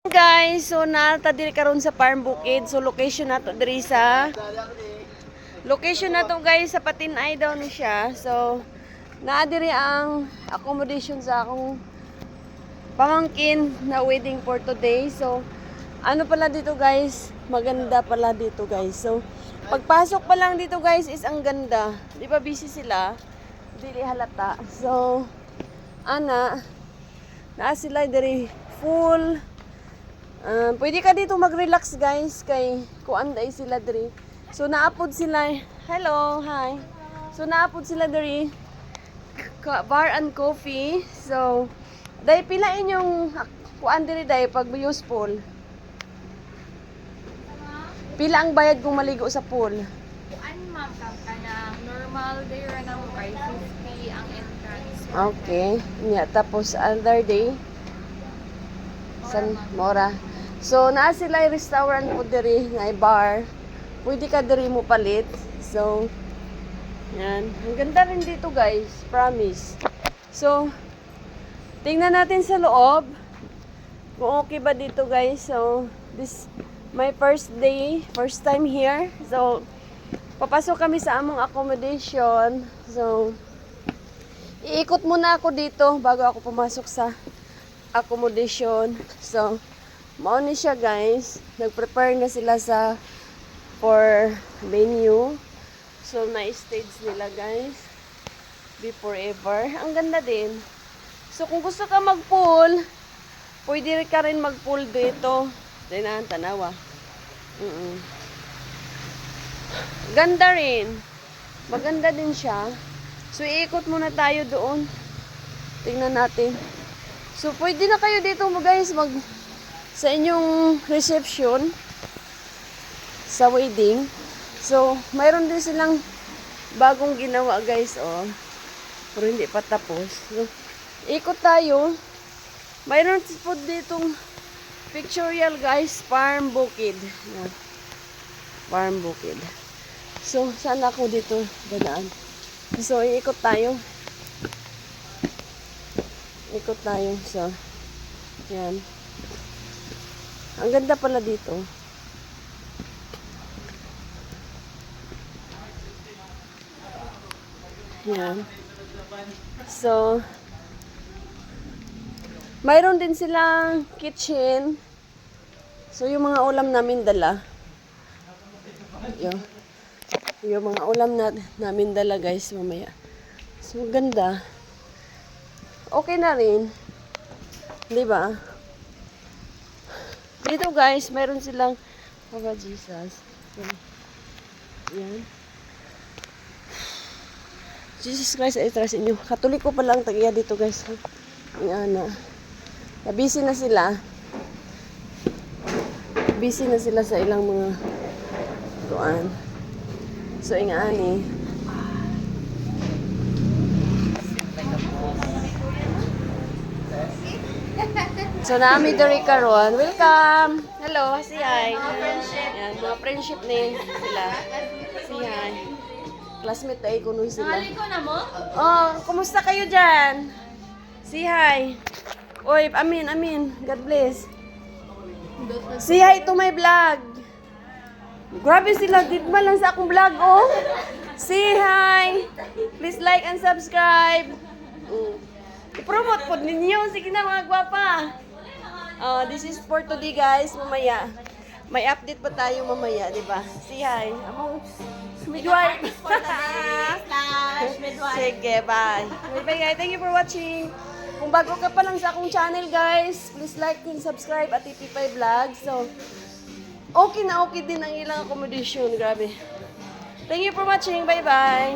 Guys, so nata diri karon sa Farm Bukid. So location nato diri sa guys sa Patinay daw ni siya. So naa diri ang accommodation sa akong pamangkin na wedding for today. So ano pala dito guys, maganda pala dito guys. So pagpasok pa lang dito guys is ang ganda. Di ba busy sila? Dili halata. So naa sila diri full. Pwede ka dito mag-relax guys kay kuanday sila diri. So naapod sila. Hello, hi. So naapod sila diri bar and coffee. So day pila inyong kuan diri day pag useful. Pila ang bayad kung maligo sa pool? Kuan ma'am kana normal day ra na mo kay 50 ang entrance. Okay. Yeah, tapos other day San Mora. So, naa sila yung restaurant po diri, nga bar. Pwede ka diri mo palit. So, yan. Ang ganda rin dito guys. Promise. So, tingnan natin sa loob. Kung okay ba dito guys. So, this my first day. First time here. So, papasok kami sa among accommodation. So, iikot muna ako dito bago ako pumasok sa accommodation. So, mao ni siya guys. Nag-prepare na sila for menu. So, na-stage nila guys. Be forever. Ang ganda din. So, kung gusto ka mag-pool, pwede ka rin mag-pool dito. Tingnan, tanawa. Ganda rin. Maganda din siya. So, iikot muna tayo doon. Tingnan natin. So, pwede na kayo dito mo guys sa inyong reception sa wedding. So, mayroon din silang bagong ginawa guys, oh. Pero hindi pa tapos. So, ikot tayo. Mayroon po ditong pictorial guys, Farm Bukid. Yeah. Farm Bukid. So, saan ako dito dadaan? So, iikot tayo. Ikot tayo. So, yan. Ang ganda pala dito. Yan. So, mayroon din silang kitchen. So, yung mga ulam namin dala. Yung mga ulam namin dala guys mamaya. So, ganda. Okay na rin. Di ba? Dito guys, meron silang Papa Jesus. Yan. Jesus Christ ay trust inyo. Katoliko pa lang tagiya dito guys. Yan na. Busy na sila. Busy na sila sa ilang mga tuan. So, ingani. So, naami diri karon. Welcome! Hello, si hi. Yan, mga friendship name sila. Si hi. Classmate ay kuno sila. Ko na mo? Oh, kumusta kayo dyan? Si hi. Oy, amin. God bless. Si hi to my vlog. Grabe sila, digma lang sa akong vlog, oh. Si hi. Please like and subscribe. I-promote po ninyo. Sige na mga gwapa. This is for today guys. Mamaya. May update pa tayo mamaya, di ba? Si hi. Among midwife. Sige, bye. Bye guys. Thank you for watching. Kung bago ka pa lang sa akong channel guys, please like and subscribe at TP5 Vlog. So, okay na okay din ang ilang accommodation. Grabe. Thank you for watching. Bye bye.